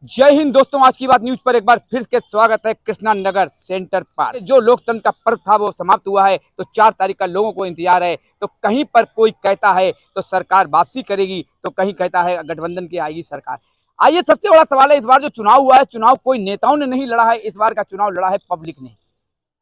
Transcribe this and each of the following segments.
जय हिंद दोस्तों, आज की बात न्यूज पर एक बार फिर से स्वागत है। कृष्णा नगर सेंटर पार्क जो लोकतंत्र का पर्व था वो समाप्त हुआ है, तो 4 तारीख का लोगों को इंतजार है। तो कहीं पर कोई कहता है तो सरकार वापसी करेगी, तो कहीं कहता है गठबंधन की आएगी सरकार। आइए, सबसे बड़ा सवाल है, इस बार जो चुनाव हुआ है, चुनाव कोई नेताओं ने नहीं लड़ा है, इस बार का चुनाव लड़ा है पब्लिक ने।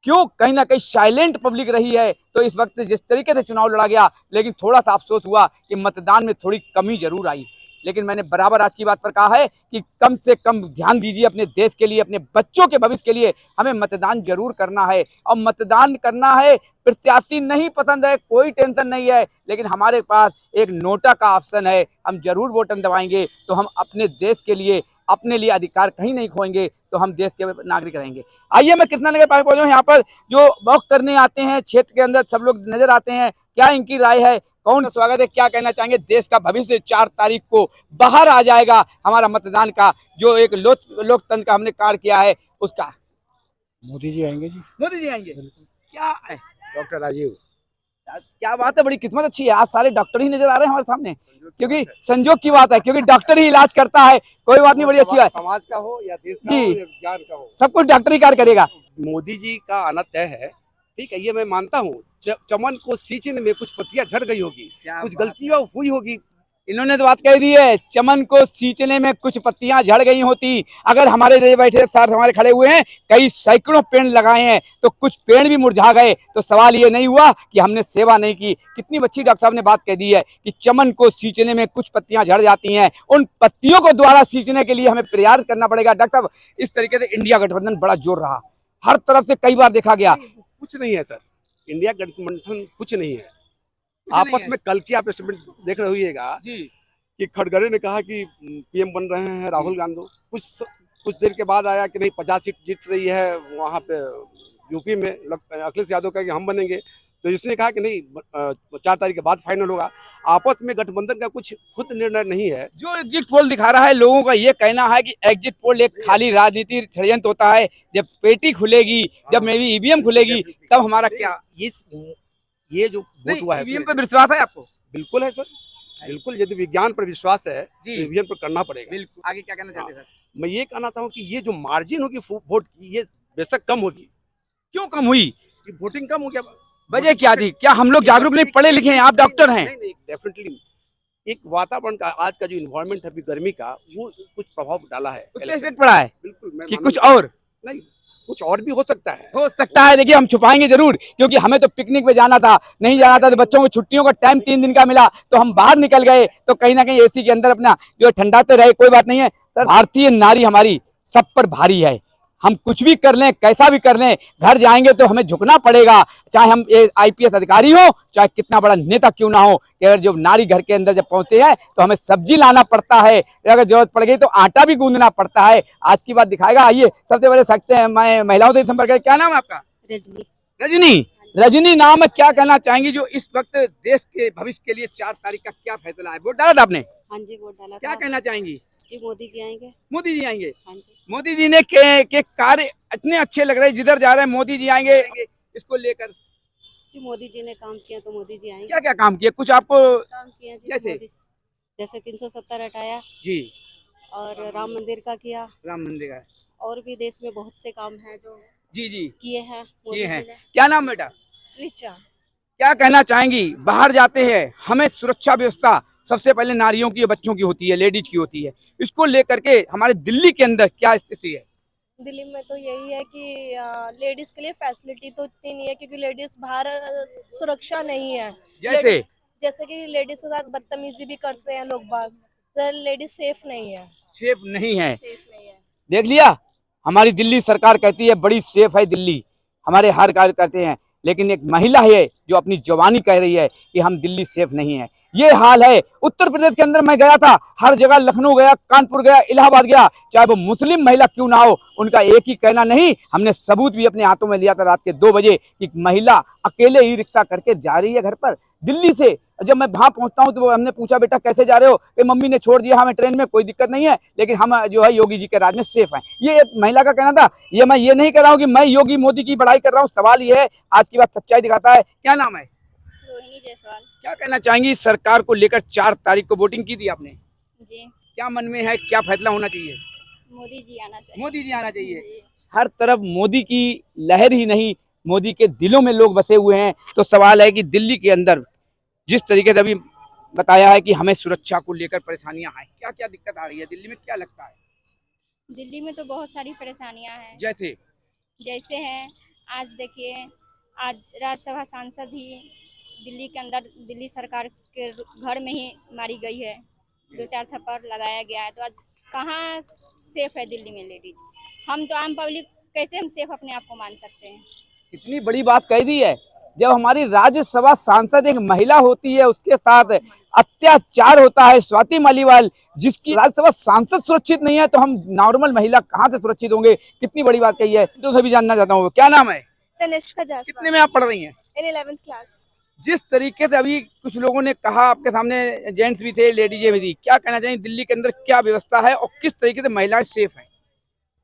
क्यों? कहीं ना कहीं साइलेंट पब्लिक रही है। तो इस वक्त जिस तरीके से चुनाव लड़ा गया, लेकिन थोड़ा सा अफसोस हुआ कि मतदान में थोड़ी कमी जरूर आई। लेकिन मैंने बराबर आज की बात पर कहा है कि कम से कम ध्यान दीजिए अपने देश के लिए, अपने बच्चों के भविष्य के लिए। हमें मतदान जरूर करना है, और मतदान करना है। प्रत्याशी नहीं पसंद है, कोई टेंशन नहीं है, लेकिन हमारे पास एक नोटा का ऑप्शन है। हम जरूर बटन दबाएंगे तो हम अपने देश के लिए, अपने लिए अधिकार कहीं नहीं खोएंगे, तो हम देश के नागरिक रहेंगे। आइए, मैं कृष्णा नगर पार्क पहुंचा हूं। यहाँ पर जो वॉक करने आते हैं क्षेत्र के अंदर, सब लोग नजर आते हैं। क्या इनकी राय है, कौन स्वागत है, क्या कहना चाहेंगे? देश का भविष्य 4 तारीख को बाहर आ जाएगा, हमारा मतदान का जो एक लोकतंत्र का हमने कार्य किया है उसका। मोदी जी आएंगे जी। मोदी जी आएंगे। क्या है? डॉक्टर राजीव। क्या बात है, बड़ी किस्मत अच्छी है, आज सारे डॉक्टर ही नजर आ रहे हैं हमारे सामने। क्योंकि संजोग की बात है, क्योंकि डॉक्टर ही इलाज करता है। कोई बात नहीं, बड़ी अच्छी बात। समाज का हो या देश का जी, हो या विज्ञान का हो, सब कुछ डॉक्टर ही कार्य करेगा। मोदी जी का आना तय है। ठीक है, ये मैं मानता हूँ। चमन को सींचने में कुछ पत्तियां झड़ गई होगी, कुछ गलतियां हुई होगी। इन्होंने तो बात कह दी है, चमन को सींचने में कुछ पत्तियां झड़ गई होती। अगर हमारे जो बैठे सर हमारे खड़े हुए हैं, कई सैकड़ों पेड़ लगाए हैं, तो कुछ पेड़ भी मुरझा गए। तो सवाल ये नहीं हुआ कि हमने सेवा नहीं की। कितनी अच्छी डॉक्टर साहब ने बात कह दी है कि चमन को सींचने में कुछ पत्तियां झड़ जाती हैं, उन पत्तियों को दोबारा सींचने के लिए हमें प्रयास करना पड़ेगा। डॉक्टर साहब, इस तरीके से इंडिया गठबंधन बड़ा जोर रहा, हर तरफ से कई बार देखा गया। कुछ नहीं है सर, इंडिया गठबंधन कुछ नहीं है। आपस में कल की आप स्टेटमेंट देख रहे होइएगा कि खड़गरे ने कहा कि पीएम बन रहे हैं राहुल गांधी। कुछ देर के बाद आया कि नहीं 50 सीट जीत रही है वहाँ पे यूपी में, अखिलेश यादव का कि हम बनेंगे। तो इसने कहा कि नहीं 4 तारीख के बाद फाइनल होगा। आपस में गठबंधन का कुछ खुद निर्णय नहीं है। जो एग्जिट पोल दिखा रहा है, लोगों का ये कहना है कि एग्जिट पोल एक खाली राजनीति षड्यंत्र होता है। जब पेटी खुलेगी, जब मेरी ईवीएम खुलेगी, तब हमारा क्या। ये जो वोट हुआ है, ईवीएम पर विश्वास है आपको? बिल्कुल है सर, बिल्कुल। यदि विज्ञान पर विश्वास है तो ईवीएम पर करना पड़ेगा। बिल्कुल। आगे क्या कहना चाहते हैं सर? मैं ये कहना चाहता हूँ कि ये जो मार्जिन होगी वोट की, ये बेशक कम होगी। क्यों कम हुई? वोटिंग कम हो गया। वजह क्या थी? क्या हम लोग जागरूक नहीं, पढ़े लिखे हैं? आप डॉक्टर हैं। डेफिनेटली एक वातावरण का, आज का जो इन्वायरमेंट है अभी गर्मी का, वो कुछ प्रभाव डाला है, इफेक्ट पड़ा है। बिल्कुल। कि कुछ और नहीं, कुछ और भी हो सकता है। देखिए, हम छुपाएंगे जरूर, क्योंकि हमें तो पिकनिक पे जाना था, नहीं जाना था। तो बच्चों को छुट्टियों का टाइम 3 दिन का मिला, तो हम बाहर निकल गए। तो कहीं ना कहीं एसी के अंदर अपना जो ठंडाते रहे। कोई बात नहीं है। भारतीय नारी हमारी सब पर भारी है। हम कुछ भी कर लें, कैसा भी कर लें, घर जाएंगे तो हमें झुकना पड़ेगा। चाहे हम आईपीएस अधिकारी हो, चाहे कितना बड़ा नेता क्यों ना हो। कि अगर जब नारी घर के अंदर जब पहुंचते हैं तो हमें सब्जी लाना पड़ता है, अगर जरूरत पड़ गई तो आटा भी गूंदना पड़ता है। आज की बात दिखाएगा। आइए, सबसे बड़े सकते हैं, मैं महिलाओं से संपर्क करें। क्या नाम है आपका? रजनी। रजनी। रजनी नाम है। क्या कहना चाहेंगी जो इस वक्त देश के भविष्य के लिए 4 तारीख का क्या फैसला है? वोट डाला था आपने? हाँ जी, वोट डाला क्या था। कहना चाहेंगी? जी, मोदी जी आएंगे। मोदी जी आएंगे। हाँ जी। मोदी जी ने के कार्य इतने अच्छे लग रहे हैं, जिधर जा रहे हैं मोदी जी आएंगे, इसको लेकर जी, मोदी जी ने काम किया तो मोदी जी आएंगे। क्या क्या काम किया, कुछ आपको? काम किया जी, कैसे? मोदी जैसे 370 हटाया जी, और राम मंदिर का किया, राम मंदिर का। और भी देश में बहुत से काम हैं जो जी जी किए हैं मोदी किए जी हैं। ने। क्या नाम बेटा? रिचा। क्या कहना चाहेंगी? बाहर जाते हैं, हमें सुरक्षा व्यवस्था सबसे पहले नारियों की, बच्चों की होती है, लेडीज की होती है। इसको लेकर के हमारे दिल्ली के अंदर क्या स्थिति है? दिल्ली में तो यही है कि लेडीज के लिए फैसिलिटी तो इतनी नहीं है, क्योंकि लेडीज बाहर सुरक्षा नहीं है। जैसे कि लेडीज के साथ बदतमीजी भी करते हैं लोग बाग, तो लेडीज सेफ नहीं है। सेफ नहीं है। सेफ नहीं है। देख लिया, हमारी दिल्ली सरकार कहती है बड़ी सेफ है दिल्ली, हमारे हर कार्य करते हैं। लेकिन एक महिला है जो अपनी जवानी कह रही है कि हम दिल्ली सेफ नहीं है। ये हाल है उत्तर प्रदेश के अंदर। मैं गया था, हर जगह, लखनऊ गया, कानपुर गया, इलाहाबाद गया, चाहे वो मुस्लिम महिला क्यों ना हो, उनका एक ही कहना नहीं, हमने सबूत भी अपने हाथों में लिया था रात के 2 बजे कि महिला अकेले ही रिक्शा करके जा रही है घर पर दिल्ली से। जब मैं वहां पहुंचता हूं तो हमने पूछा, बेटा कैसे जा रहे हो? कि मम्मी ने छोड़ दिया हमें ट्रेन में, कोई दिक्कत नहीं है, लेकिन हम जो है योगी जी के राज में सेफ हैं। ये महिला का कहना था। ये मैं ये नहीं कर रहा हूँ कि मैं योगी मोदी की बड़ाई कर रहा हूँ, सवाल ये है, आज की बात सच्चाई दिखाता है। क्या नाम है? रोहिणी जायसवाल। क्या कहना चाहेंगी सरकार को लेकर? 4 तारीख को वोटिंग की थी आपने, जी। क्या मन में है, क्या फैसला होना चाहिए? मोदी जी आना चाहिए। मोदी जी आना चाहिए। हर तरफ मोदी की लहर ही नहीं, मोदी के दिलों में लोग बसे हुए हैं। तो सवाल है कि दिल्ली के अंदर जिस तरीके से अभी बताया है कि हमें सुरक्षा को लेकर परेशानियां हैं, क्या क्या दिक्कत आ रही है दिल्ली में, क्या लगता है? दिल्ली में तो बहुत सारी परेशानियां हैं। जैसे हैं, आज देखिए, आज राज्यसभा सांसद ही दिल्ली के अंदर दिल्ली सरकार के घर में ही मारी गई है, 2-4 थप्पड़ लगाया गया है। तो आज कहाँ सेफ है दिल्ली में लेडीज? हम तो आम पब्लिक कैसे हम सेफ अपने आप को मान सकते हैं? इतनी बड़ी बात कह दी है। जब हमारी राज्यसभा सांसद एक महिला होती है, उसके साथ अत्याचार होता है, स्वाति मालीवाल जिसकी राज्यसभा सांसद सुरक्षित नहीं है, तो हम नॉर्मल महिला कहाँ से सुरक्षित होंगे? कितनी बड़ी बात कही है। तो सभी जानना चाहता हूँ, क्या नाम है? तनिष्का जायसवाल। कितने में आप पढ़ रही हैं? इन 11th क्लास। जिस तरीके से अभी कुछ लोगों ने कहा, आपके सामने जेंट्स भी थे, लेडीजें भी थी, क्या कहना चाहिए दिल्ली के अंदर क्या व्यवस्था है और किस तरीके से महिलाएं सेफ हैं?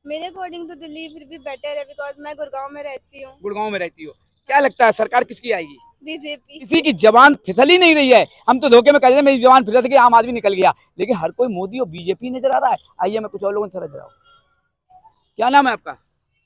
मेरे अकॉर्डिंग तो दिल्ली फिर भी बेटर है, बिकॉज मैं गुड़गांव में रहती हूँ। गुड़गांव में रहती हो, क्या लगता है सरकार किसकी आएगी? बीजेपी। किसी की जबान फिसल ही नहीं रही है। हम तो धोखे में कह रहे हैं मेरी जबान फिसल गई, आम आदमी निकल गया, लेकिन हर कोई मोदी और बीजेपी नजर आ रहा है। आइए मैं कुछ और लोगों से नजर आऊँ। क्या नाम है आपका?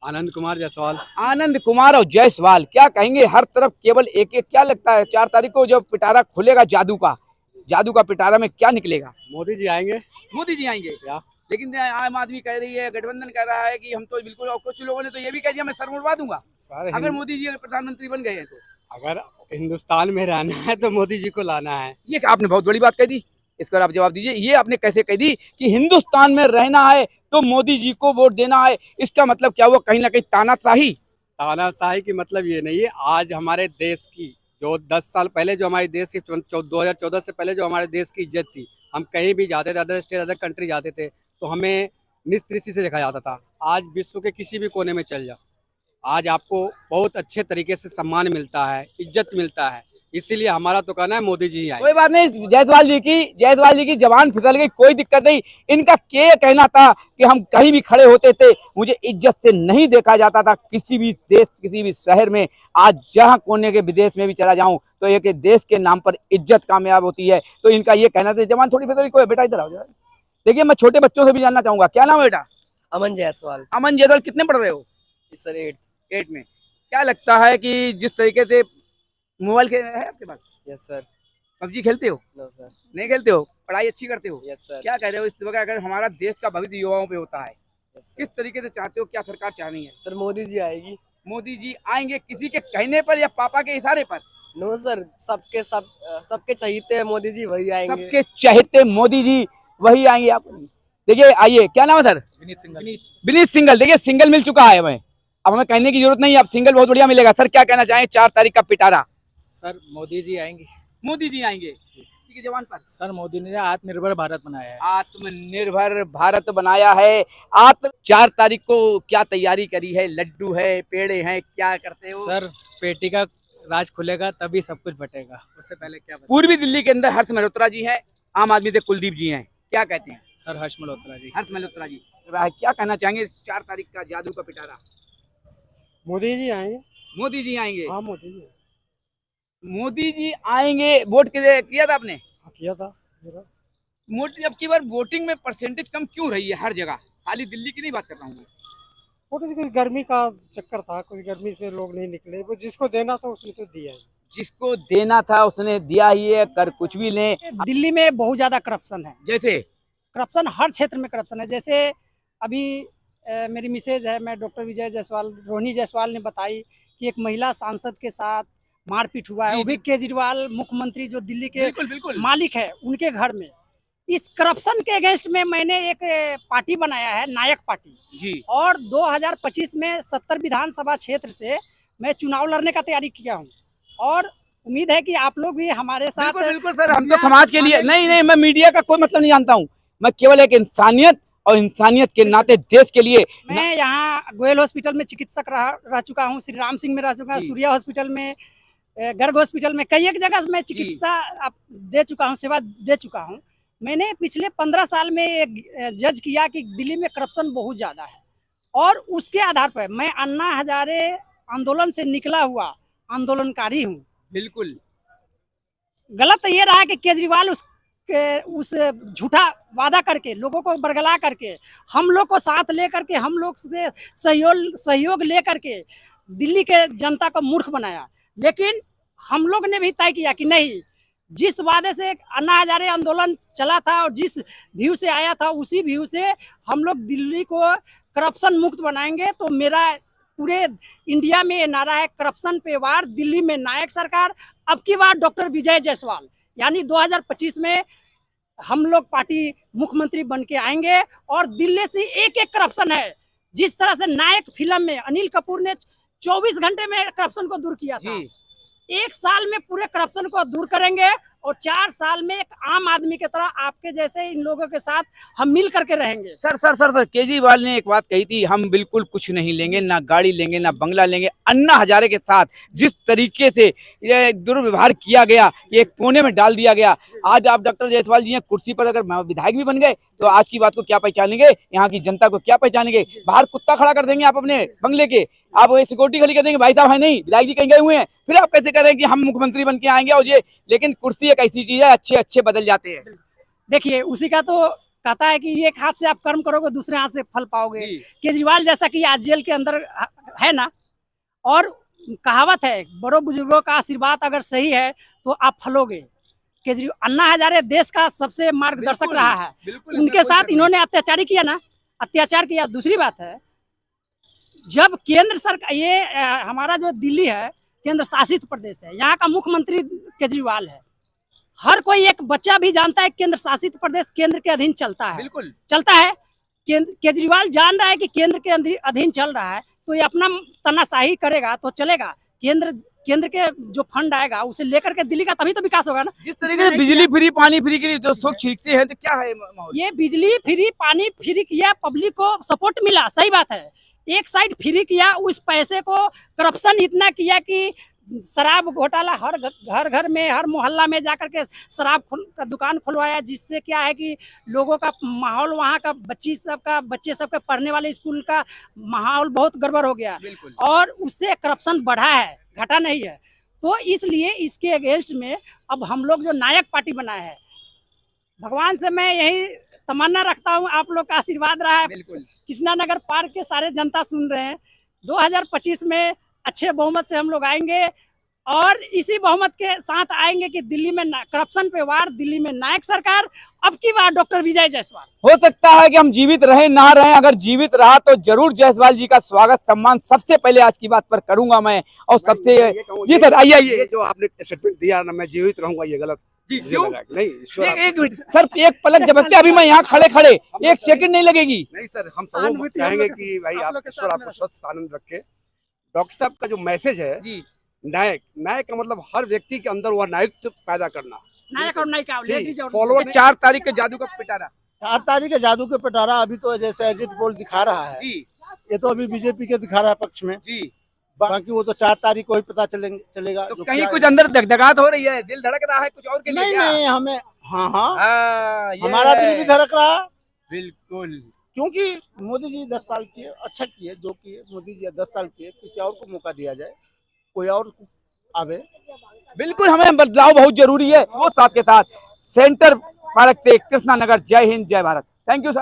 आनंद कुमार जायसवाल। आनंद कुमार और जायसवाल, क्या कहेंगे? हर तरफ केवल एक एक, क्या लगता है 4 तारीख को जब पिटारा खुलेगा जादू का पिटारा में क्या निकलेगा? मोदी जी आएंगे। मोदी जी आएंगे क्या? लेकिन आम आदमी कह रही है, गठबंधन कह रहा है कि हम तो बिल्कुल, और कुछ लोगों ने तो ये भी कह दिया मैं सर मुड़वा दूंगा अगर मोदी जी प्रधानमंत्री बन गए हैं तो। अगर हिंदुस्तान में रहना है तो मोदी जी को लाना है। ये आपने बहुत बड़ी बात कह दी, इसका आप जवाब दीजिए। ये आपने कैसे कह दी कि हिंदुस्तान में रहना है तो मोदी जी को वोट देना है? इसका मतलब क्या हुआ? कहीं ना कहीं तानाशाही? तानाशाही की मतलब ये नहीं है। आज हमारे देश की जो 10 साल पहले जो हमारे देश की 2014 से पहले जो हमारे देश की इज्जत थी, हम कहीं भी जाते थे, अदर स्टेट अदर कंट्री जाते थे तो हमें निच दृष्टि से देखा जाता था। आज विश्व के किसी भी कोने में चल जाओ, आज आपको बहुत अच्छे तरीके से सम्मान मिलता है, इज्जत मिलता है। इसीलिए हमारा तो कहना है मोदी जी आए। कोई बात नहीं, जायसवाल जी की जबान फिसल गई, कोई दिक्कत नहीं। इनका क्या कहना था कि हम कहीं भी खड़े होते थे, मुझे इज्जत से नहीं देखा जाता था किसी भी देश, किसी भी शहर में। आज जहां कोने के विदेश में भी चला जाऊं तो एक देश के नाम पर इज्जत कामयाब होती है। तो इनका ये कहना था जबान थोड़ी फिसल गई। कोई बेटा इधर आओ जरा। देखिए मैं छोटे बच्चों से भी जानना चाहूंगा, क्या नाम है बेटा? अमन जायसवाल। अमन जायसवाल, कितने पढ़ रहे हो? सर 8 में। क्या लगता है कि जिस तरीके से मोबाइल है आपके पास? Yes sir. पबजी खेलते हो? No sir. नहीं खेलते हो? पढ़ाई अच्छी करते हो? Yes sir. क्या कह रहे हो इस वक्त, अगर हमारा देश का भविष्य युवाओं पे होता है, यस किस तरीके से चाहते हो, क्या सरकार चाहनी है? सर मोदी जी आएगी। मोदी जी आएंगे किसी के कहने पर या पापा के इशारे पर? नो सर, सबके चहीते मोदी जी वही आएंगे। सबके चहेते मोदी जी वही आएंगे। आप देखिए, आइए, क्या नाम है सर? विनीत सिंगल। देखिए सिंगल मिल चुका है हमें, अब हमें कहने की जरूरत नहीं, अब सिंगल बहुत बढ़िया मिलेगा। सर क्या कहना चाहें 4 तारीख का पिटारा? सर मोदी जी आएंगे। मोदी जी आएंगे की जवान पर। सर मोदी ने आत्मनिर्भर भारत बनाया है। आत्मनिर्भर भारत बनाया है। 4 तारीख को क्या तैयारी करी है? लड्डू है, पेड़े हैं, क्या करते हो? सर पेटी का राज खुलेगा तभी सब कुछ बटेगा, उससे पहले क्या बटेगा? पूर्वी दिल्ली के अंदर हर्ष मल्होत्रा जी हैं, आम आदमी से कुलदीप जी हैं, क्या कहते हैं? सर हर्ष मल्होत्रा जी। हर्ष मल्होत्रा जी, क्या कहना चाहेंगे 4 तारीख का जादू का पिटारा? मोदी जी आएंगे। मोदी जी आएंगे। हाँ मोदी जी। मोदी जी आएंगे। वोट किया था आपने? हाँ, किया था। मोदी, अब की बार वोटिंग में परसेंटेज कम क्यों रही है हर जगह? खाली दिल्ली की नहीं बात कर रहा हूँ। कुछ गर्मी का चक्कर था, कुछ गर्मी से लोग नहीं निकले। वो जिसको देना था उसने तो दिया है। जिसको देना था उसने दिया ही है, कर कुछ भी लें। दिल्ली में बहुत ज्यादा करप्शन है। जैसे करप्शन हर क्षेत्र में करप्शन है। जैसे अभी मेरी मिसेज है, मैं डॉक्टर विजय जायसवाल, रोहिणी जायसवाल ने बताई कि एक महिला सांसद के साथ मारपीट हुआ है, वो भी केजरीवाल मुख्यमंत्री जो दिल्ली के बिल्कुल मालिक है उनके घर में। इस करप्शन के अगेंस्ट में मैंने एक पार्टी बनाया है, नायक पार्टी जी, और 2025 में 70 विधानसभा क्षेत्र से मैं चुनाव लड़ने का तैयारी किया हूँ और उम्मीद है कि आप लोग भी हमारे साथ। बिल्कुल सर, हम तो समाज के लिए नहीं, मैं मीडिया का कोई मतलब नहीं जानता हूँ, मैं केवल एक इंसानियत और इंसानियत के नाते देश के लिए। मैं यहाँ गोयल हॉस्पिटल में चिकित्सक रह चुका हूँ, श्री राम सिंह में रह चुका हूँ, सूर्या हॉस्पिटल में, गर्ग हॉस्पिटल में, कई एक जगह मैं चिकित्सा दे चुका हूँ, सेवा दे चुका हूँ। मैंने पिछले 15 साल में एक जज किया कि दिल्ली में करप्शन बहुत ज़्यादा है और उसके आधार पर मैं अन्ना हजारे आंदोलन से निकला हुआ आंदोलनकारी हूँ। बिल्कुल गलत ये रहा कि केजरीवाल उस के उस झूठा वादा करके लोगों को बरगला करके हम लोग को साथ लेकर के हम लोग से सहयोग लेकर के दिल्ली के जनता को मूर्ख बनाया। लेकिन हम लोग ने भी तय किया कि नहीं, जिस वादे से अन्ना हजारे आंदोलन चला था और जिस व्यू से आया था उसी व्यू से हम लोग दिल्ली को करप्शन मुक्त बनाएंगे। तो मेरा पूरे इंडिया में ये नारा है, करप्शन पे वार, दिल्ली में नायक सरकार, अब की बार डॉक्टर विजय जायसवाल। यानी 2025 में हम लोग पार्टी मुख्यमंत्री बन के आएंगे और दिल्ली से एक एक करप्शन है। जिस तरह से नायक फिल्म में अनिल कपूर ने 24 घंटे में करप्शन को दूर किया था, 1 साल में पूरे करप्शन को दूर करेंगे और 4 साल में एक आम आदमी की तरह आपके जैसे इन लोगों के साथ हम मिल करके रहेंगे। सर केजरीवाल ने एक बात कही थी, हम बिल्कुल कुछ नहीं लेंगे, ना गाड़ी लेंगे ना बंगला लेंगे। अन्ना हजारे के साथ जिस तरीके से ये दुर्व्यवहार किया गया, ये कोने में डाल दिया गया, आज आप डॉक्टर जायसवाल जी हैं कुर्सी पर, अगर विधायक भी बन गए तो आज की बात को क्या पहचानेंगे, यहाँ की जनता को क्या पहचानेंगे? बाहर कुत्ता खड़ा कर देंगे आप अपने बंगले के, आप सिक्योरिटी खड़ी कर देंगे, भाई साहब है नहीं, विधायक जी कहीं गए हुए हैं, फिर आप कैसे कह रहे हैं कि हम मुख्यमंत्री बन के आएंगे और ये? लेकिन कुर्सी एक ऐसी चीज है, अच्छे अच्छे बदल जाते हैं। देखिए उसी का तो कहता है कि एक हाथ से आप कर्म करोगे दूसरे हाथ से फल पाओगे। केजरीवाल जैसा कि आज जेल के अंदर है ना, और कहावत है बड़ों बुजुर्गों का आशीर्वाद अगर सही है तो आप फलोगे। केजरीवाल अन्ना हजारे देश का सबसे मार्गदर्शक रहा है, उनके साथ इन्होंने अत्याचार किया ना, अत्याचार किया। दूसरी बात है, जब केंद्र सरकार, ये हमारा जो दिल्ली है केंद्र शासित प्रदेश है, यहाँ का मुख्यमंत्री केजरीवाल है। हर कोई एक बच्चा भी जानता है केंद्र शासित प्रदेश केंद्र के अधीन चलता है, बिल्कुल चलता है। केजरीवाल जान रहा है कि केंद्र के अधीन चल रहा है, तो ये अपना तानाशाही करेगा तो चलेगा। केंद्र के जो फंड आएगा उसे लेकर के दिल्ली का तभी तो विकास होगा ना। जिस तरीके से बिजली फ्री पानी फ्री के लिए जो सुख ठीक से है, तो क्या है माहौल? ये बिजली फ्री पानी फ्री किया, पब्लिक को सपोर्ट मिला, सही बात है। एक साइड फ्री किया, उस पैसे को करप्शन इतना किया कि शराब घोटाला हर घर में, हर मोहल्ला में जाकर के शराब का दुकान खुलवाया, जिससे क्या है कि लोगों का माहौल, वहाँ का बच्चे सबका पढ़ने वाले स्कूल का माहौल बहुत गड़बड़ हो गया और उससे करप्शन बढ़ा है, घटा नहीं है। तो इसलिए इसके अगेंस्ट में अब हम लोग जो नायक पार्टी बनाए हैं, भगवान से मैं यही तमन्ना रखता हूँ, आप लोग का आशीर्वाद रहा है। कृष्णानगर पार्क के सारे जनता सुन रहे हैं, 2025 में अच्छे बहुमत से हम लोग आएंगे और इसी बहुमत के साथ आएंगे कि दिल्ली में करप्शन पे वार, दिल्ली में नायक सरकार, अब की बार डॉक्टर विजय जायसवाल। हो सकता है कि हम जीवित रहे ना रहे, अगर जीवित रहा तो जरूर जायसवाल जी का स्वागत सम्मान सबसे पहले आज की बात पर करूंगा मैं। और सबसे जी सर आइए, जो आपने स्टेटमेंट दिया ना, मैं जीवित रहूंगा, ये गलत जी क्यों? नहीं, एक मिनट सर, एक पलक झपकते अभी मैं यहाँ खड़े एक सेकंड नहीं लगेगी। नहीं सर, हम सब चाहेंगे कि भाई आप ईश्वर आपको स्वस्थ आनंद रखे। डॉक्टर साहब का जो मैसेज है जी, नायक का मतलब हर व्यक्ति के अंदर वह नायक पैदा करना, नायक और नायिका फॉलोअर। 4 तारीख के जादू का पिटारा, 4 तारीख के जादू के पिटारा अभी तो जैसे एग्जिट पोल दिखा रहा है जी, ये तो अभी बीजेपी के दिखा रहा है पक्ष में जी, बाकी वो तो 4 तारीख को ही पता चलेगा। तो कहीं कुछ अंदर धकधकाहट हो रही है, दिल धड़क रहा है कुछ और के लिए? नहीं हमें, हाँ हमारा दिल भी धड़क रहा है बिल्कुल, क्योंकि मोदी जी 10 साल किए, अच्छा किए, जो किए मोदी जी 10 साल किए, किसी और को मौका दिया जाए, कोई और आवे। बिल्कुल, हमें बदलाव बहुत जरूरी है। वो साथ के साथ सेंटर पार्क से कृष्णा नगर, जय हिंद जय भारत। Thank you sir.